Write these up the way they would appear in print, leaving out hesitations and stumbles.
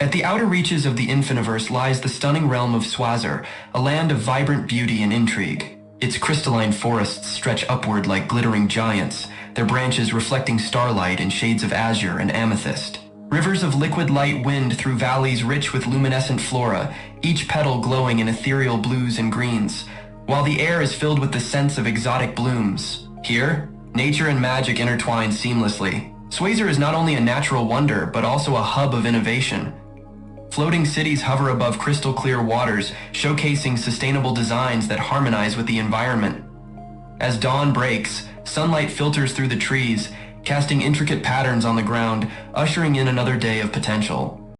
At the outer reaches of the Infiniverse lies the stunning realm of Swazer, a land of vibrant beauty and intrigue. Its crystalline forests stretch upward like glittering giants, their branches reflecting starlight in shades of azure and amethyst. Rivers of liquid light wind through valleys rich with luminescent flora, each petal glowing in ethereal blues and greens, while the air is filled with the scents of exotic blooms. Here, nature and magic intertwine seamlessly. Swazer is not only a natural wonder, but also a hub of innovation. Floating cities hover above crystal-clear waters, showcasing sustainable designs that harmonize with the environment. As dawn breaks, sunlight filters through the trees, casting intricate patterns on the ground, ushering in another day of potential.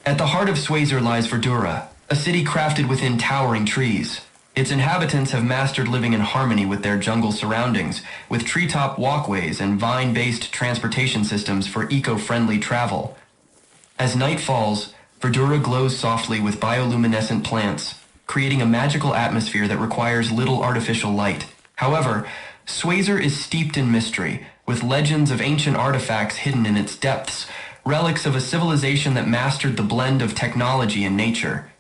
At the heart of Swazer lies Verdura, a city crafted within towering trees. Its inhabitants have mastered living in harmony with their jungle surroundings, with treetop walkways and vine-based transportation systems for eco-friendly travel. As night falls, Verdura glows softly with bioluminescent plants, creating a magical atmosphere that requires little artificial light. However, Swazer is steeped in mystery, with legends of ancient artifacts hidden in its depths, relics of a civilization that mastered the blend of technology and nature.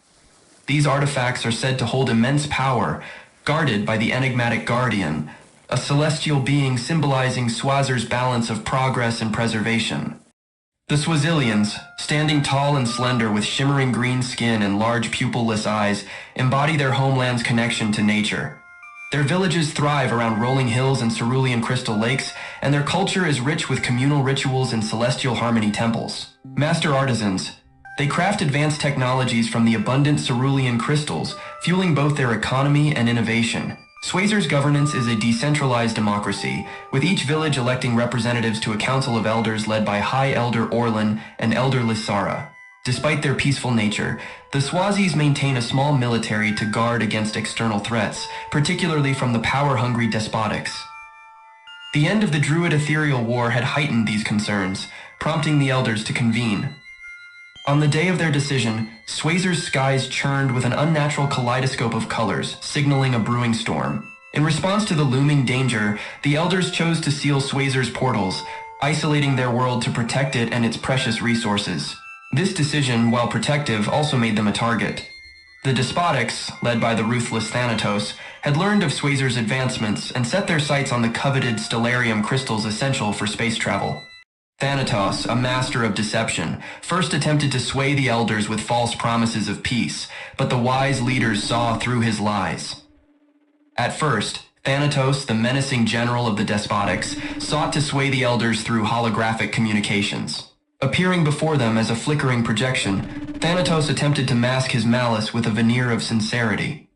These artifacts are said to hold immense power, guarded by the enigmatic Guardian, a celestial being symbolizing Swazer's balance of progress and preservation. The Swazilians, standing tall and slender with shimmering green skin and large pupilless eyes, embody their homeland's connection to nature. Their villages thrive around rolling hills and cerulean crystal lakes, and their culture is rich with communal rituals and celestial harmony temples. Master artisans, they craft advanced technologies from the abundant cerulean crystals, fueling both their economy and innovation. Swazer's governance is a decentralized democracy, with each village electing representatives to a council of elders led by High Elder Orlin and Elder Lissara. Despite their peaceful nature, the Swazis maintain a small military to guard against external threats, particularly from the power-hungry Despotics. The end of the Druid Ethereal War had heightened these concerns, prompting the elders to convene. On the day of their decision, Swazer's skies churned with an unnatural kaleidoscope of colors, signaling a brewing storm. In response to the looming danger, the elders chose to seal Swazer's portals, isolating their world to protect it and its precious resources. This decision, while protective, also made them a target. The Despotics, led by the ruthless Thanatos, had learned of Swazer's advancements and set their sights on the coveted stellarium crystals essential for space travel. Thanatos, a master of deception, first attempted to sway the elders with false promises of peace, but the wise leaders saw through his lies. At first, Thanatos, the menacing general of the Despotics, sought to sway the elders through holographic communications. Appearing before them as a flickering projection, Thanatos attempted to mask his malice with a veneer of sincerity.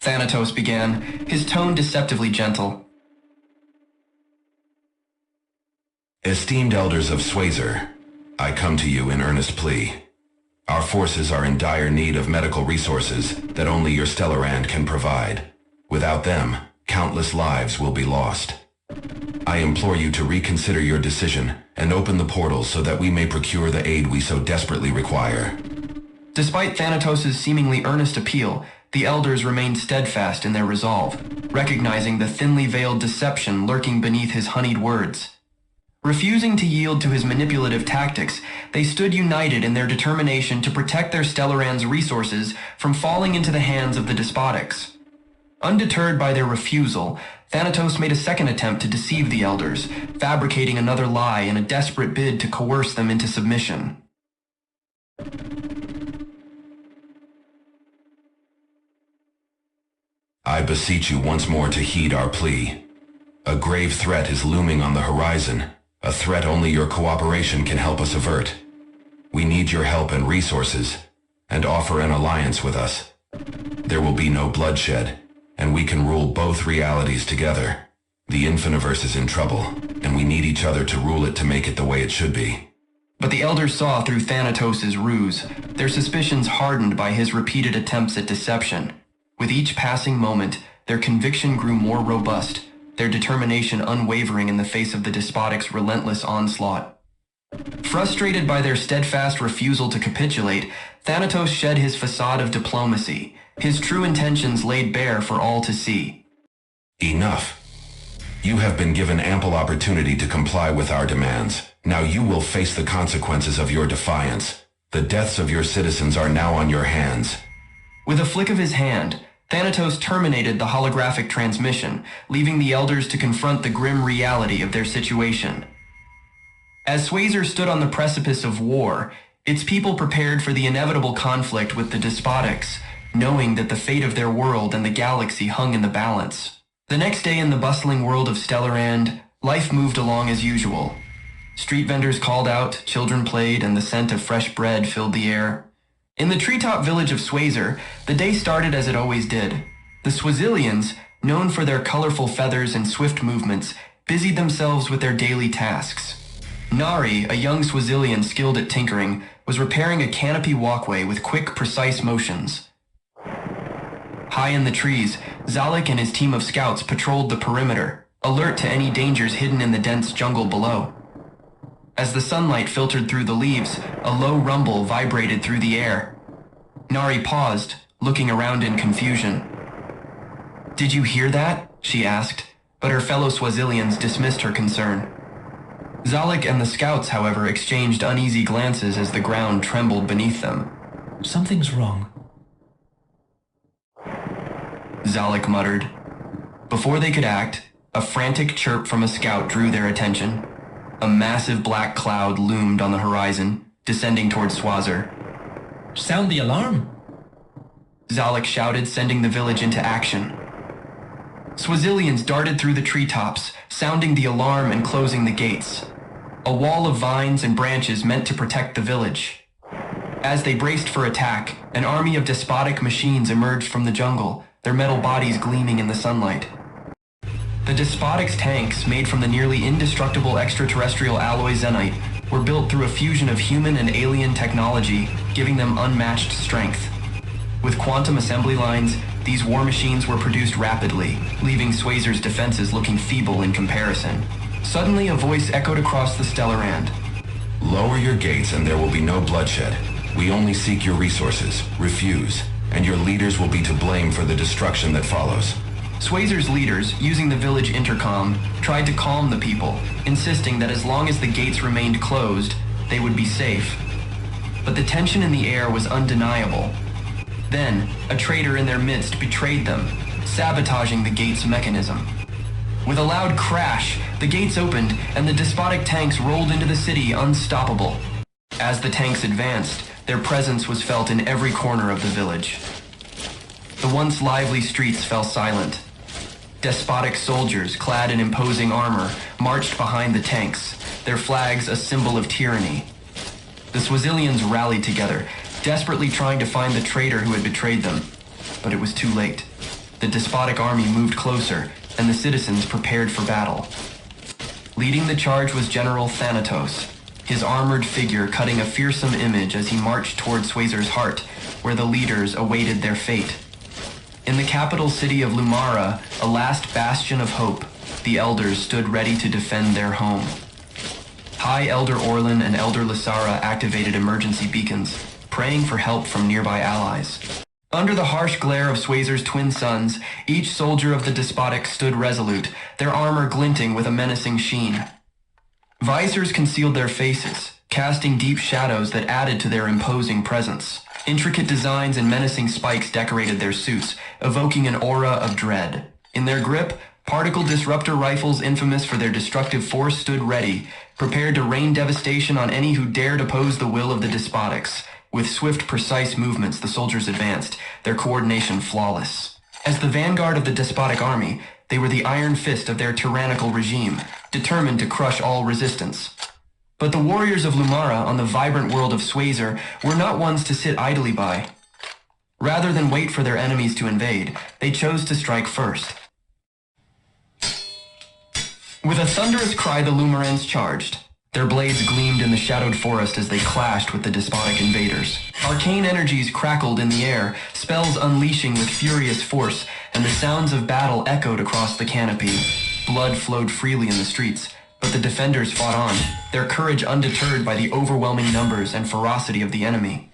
Thanatos began, his tone deceptively gentle. Esteemed elders of Swazer, I come to you in earnest plea. Our forces are in dire need of medical resources that only your Stellarand can provide. Without them, countless lives will be lost. I implore you to reconsider your decision and open the portals so that we may procure the aid we so desperately require. Despite Thanatos' seemingly earnest appeal, the elders remained steadfast in their resolve, recognizing the thinly veiled deception lurking beneath his honeyed words. Refusing to yield to his manipulative tactics, they stood united in their determination to protect their Stellarand's resources from falling into the hands of the Despotics. Undeterred by their refusal, Thanatos made a second attempt to deceive the elders, fabricating another lie in a desperate bid to coerce them into submission. I beseech you once more to heed our plea. A grave threat is looming on the horizon, a threat only your cooperation can help us avert. We need your help and resources, and offer an alliance with us. There will be no bloodshed, and we can rule both realities together. The Infiniverse is in trouble, and we need each other to rule it to make it the way it should be. But the elders saw through Thanatos' ruse, their suspicions hardened by his repeated attempts at deception. With each passing moment, their conviction grew more robust, their determination unwavering in the face of the Despotics' relentless onslaught. Frustrated by their steadfast refusal to capitulate, Thanatos shed his facade of diplomacy, his true intentions laid bare for all to see. Enough. You have been given ample opportunity to comply with our demands. Now you will face the consequences of your defiance. The deaths of your citizens are now on your hands. With a flick of his hand, Thanatos terminated the holographic transmission, leaving the elders to confront the grim reality of their situation. As Swazer stood on the precipice of war, its people prepared for the inevitable conflict with the Despotics, knowing that the fate of their world and the galaxy hung in the balance. The next day in the bustling world of Stellarand, life moved along as usual. Street vendors called out, children played, and the scent of fresh bread filled the air. In the treetop village of Swazer, the day started as it always did. The Swazilians, known for their colorful feathers and swift movements, busied themselves with their daily tasks. Nari, a young Swazilian skilled at tinkering, was repairing a canopy walkway with quick, precise motions. High in the trees, Zalik and his team of scouts patrolled the perimeter, alert to any dangers hidden in the dense jungle below. As the sunlight filtered through the leaves, a low rumble vibrated through the air. Nari paused, looking around in confusion. "Did you hear that?" she asked, but her fellow Swazilians dismissed her concern. Zalik and the scouts, however, exchanged uneasy glances as the ground trembled beneath them. "Something's wrong," Zalik muttered. Before they could act, a frantic chirp from a scout drew their attention. A massive black cloud loomed on the horizon, descending toward Swazer. "Sound the alarm!" Zalik shouted, sending the village into action. Swazilians darted through the treetops, sounding the alarm and closing the gates. A wall of vines and branches meant to protect the village. As they braced for attack, an army of despotic machines emerged from the jungle, their metal bodies gleaming in the sunlight. The Despotics tanks, made from the nearly indestructible extraterrestrial alloy Zenite, were built through a fusion of human and alien technology, giving them unmatched strength. With quantum assembly lines, these war machines were produced rapidly, leaving Swazer's defenses looking feeble in comparison. Suddenly, a voice echoed across the Stellarand. Lower your gates and there will be no bloodshed. We only seek your resources. Refuse, and your leaders will be to blame for the destruction that follows. Swazer's leaders, using the village intercom, tried to calm the people, insisting that as long as the gates remained closed, they would be safe. But the tension in the air was undeniable. Then, a traitor in their midst betrayed them, sabotaging the gate's mechanism. With a loud crash, the gates opened and the despotic tanks rolled into the city unstoppable. As the tanks advanced, their presence was felt in every corner of the village. The once lively streets fell silent. Despotic soldiers, clad in imposing armor, marched behind the tanks, their flags a symbol of tyranny. The Swazilians rallied together, desperately trying to find the traitor who had betrayed them. But it was too late. The despotic army moved closer, and the citizens prepared for battle. Leading the charge was General Thanatos, his armored figure cutting a fearsome image as he marched toward Swazer's heart, where the leaders awaited their fate. In the capital city of Lumara, a last bastion of hope, the elders stood ready to defend their home. High Elder Orlin and Elder Lysara activated emergency beacons, praying for help from nearby allies. Under the harsh glare of Swazer's twin suns, each soldier of the Despotics stood resolute, their armor glinting with a menacing sheen. Visors concealed their faces, casting deep shadows that added to their imposing presence. Intricate designs and menacing spikes decorated their suits, evoking an aura of dread. In their grip, particle disruptor rifles infamous for their destructive force stood ready, prepared to rain devastation on any who dared oppose the will of the Despotics. With swift, precise movements, the soldiers advanced, their coordination flawless. As the vanguard of the despotic army, they were the iron fist of their tyrannical regime, determined to crush all resistance. But the warriors of Lumara on the vibrant world of Swazer were not ones to sit idly by. Rather than wait for their enemies to invade, they chose to strike first. With a thunderous cry, the Lumarans charged. Their blades gleamed in the shadowed forest as they clashed with the despotic invaders. Arcane energies crackled in the air, spells unleashing with furious force, and the sounds of battle echoed across the canopy. Blood flowed freely in the streets, but the defenders fought on, their courage undeterred by the overwhelming numbers and ferocity of the enemy.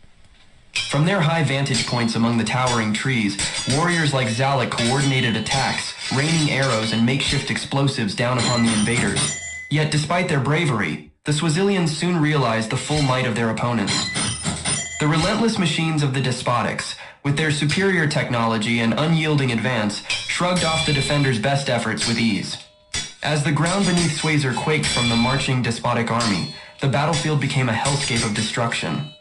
From their high vantage points among the towering trees, warriors like Zalek coordinated attacks, raining arrows and makeshift explosives down upon the invaders. Yet despite their bravery, the Swazilians soon realized the full might of their opponents. The relentless machines of the Despotics, with their superior technology and unyielding advance, shrugged off the defenders' best efforts with ease. As the ground beneath Swazer quaked from the marching Despotic army, the battlefield became a hellscape of destruction.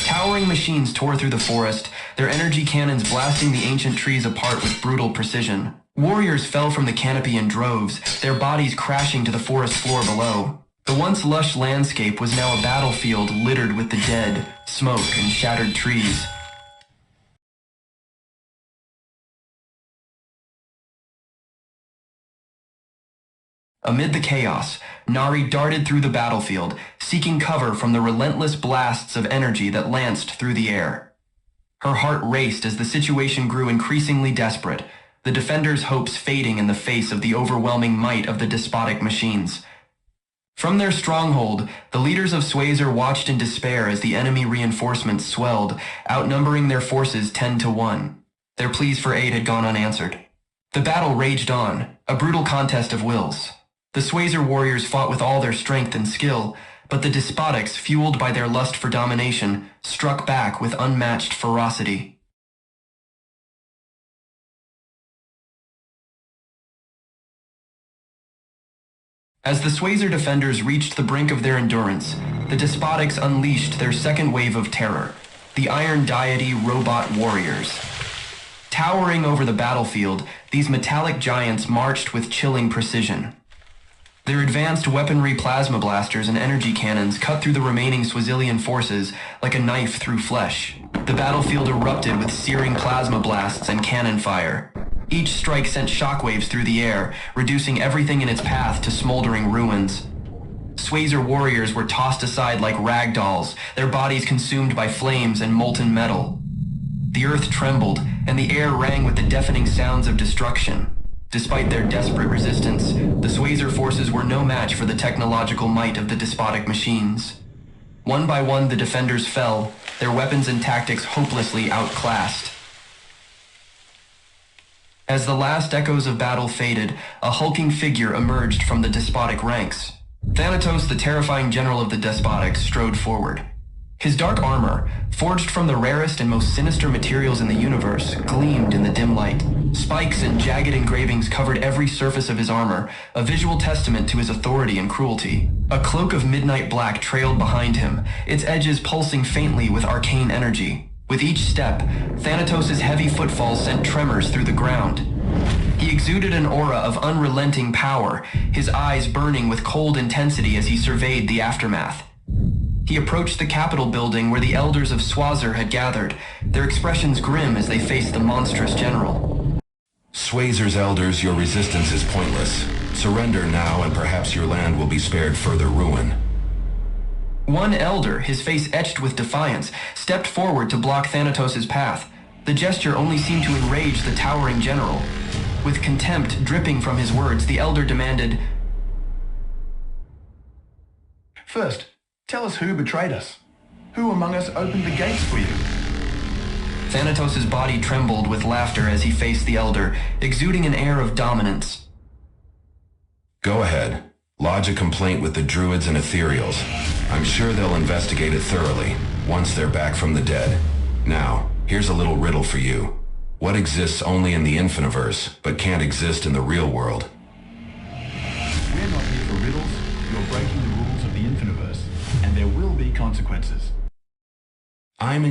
Towering machines tore through the forest, their energy cannons blasting the ancient trees apart with brutal precision. Warriors fell from the canopy in droves, their bodies crashing to the forest floor below. The once lush landscape was now a battlefield littered with the dead, smoke, and shattered trees. Amid the chaos, Nari darted through the battlefield, seeking cover from the relentless blasts of energy that lanced through the air. Her heart raced as the situation grew increasingly desperate, the defenders' hopes fading in the face of the overwhelming might of the despotic machines. From their stronghold, the leaders of Swazer watched in despair as the enemy reinforcements swelled, outnumbering their forces 10-1. Their pleas for aid had gone unanswered. The battle raged on, a brutal contest of wills. The Swazer warriors fought with all their strength and skill, but the Despotics, fueled by their lust for domination, struck back with unmatched ferocity. As the Swazer defenders reached the brink of their endurance, the Despotics unleashed their second wave of terror, the Iron Deity robot warriors. Towering over the battlefield, these metallic giants marched with chilling precision. Their advanced weaponry plasma blasters and energy cannons cut through the remaining Swazilian forces like a knife through flesh. The battlefield erupted with searing plasma blasts and cannon fire. Each strike sent shockwaves through the air, reducing everything in its path to smoldering ruins. Swazer warriors were tossed aside like rag dolls, their bodies consumed by flames and molten metal. The earth trembled, and the air rang with the deafening sounds of destruction. Despite their desperate resistance, the Swazer forces were no match for the technological might of the despotic machines. One by one, the defenders fell, their weapons and tactics hopelessly outclassed. As the last echoes of battle faded, a hulking figure emerged from the despotic ranks. Thanatos, the terrifying general of the Despotics, strode forward. His dark armor, forged from the rarest and most sinister materials in the universe, gleamed in the dim light. Spikes and jagged engravings covered every surface of his armor, a visual testament to his authority and cruelty. A cloak of midnight black trailed behind him, its edges pulsing faintly with arcane energy. With each step, Thanatos' heavy footfalls sent tremors through the ground. He exuded an aura of unrelenting power, his eyes burning with cold intensity as he surveyed the aftermath. He approached the Capitol building where the elders of Swazer had gathered, their expressions grim as they faced the monstrous general. Swazer's elders, your resistance is pointless. Surrender now and perhaps your land will be spared further ruin. One elder, his face etched with defiance, stepped forward to block Thanatos' path. The gesture only seemed to enrage the towering general. With contempt dripping from his words, the elder demanded, "First, tell us who betrayed us. Who among us opened the gates for you?" Thanatos' body trembled with laughter as he faced the elder, exuding an air of dominance. Go ahead. Lodge a complaint with the druids and ethereals. I'm sure they'll investigate it thoroughly, once they're back from the dead. Now, here's a little riddle for you. What exists only in the Infiniverse, but can't exist in the real world? We're not here for riddles. You're breaking the rules of the Infiniverse, and there will be consequences. I'm in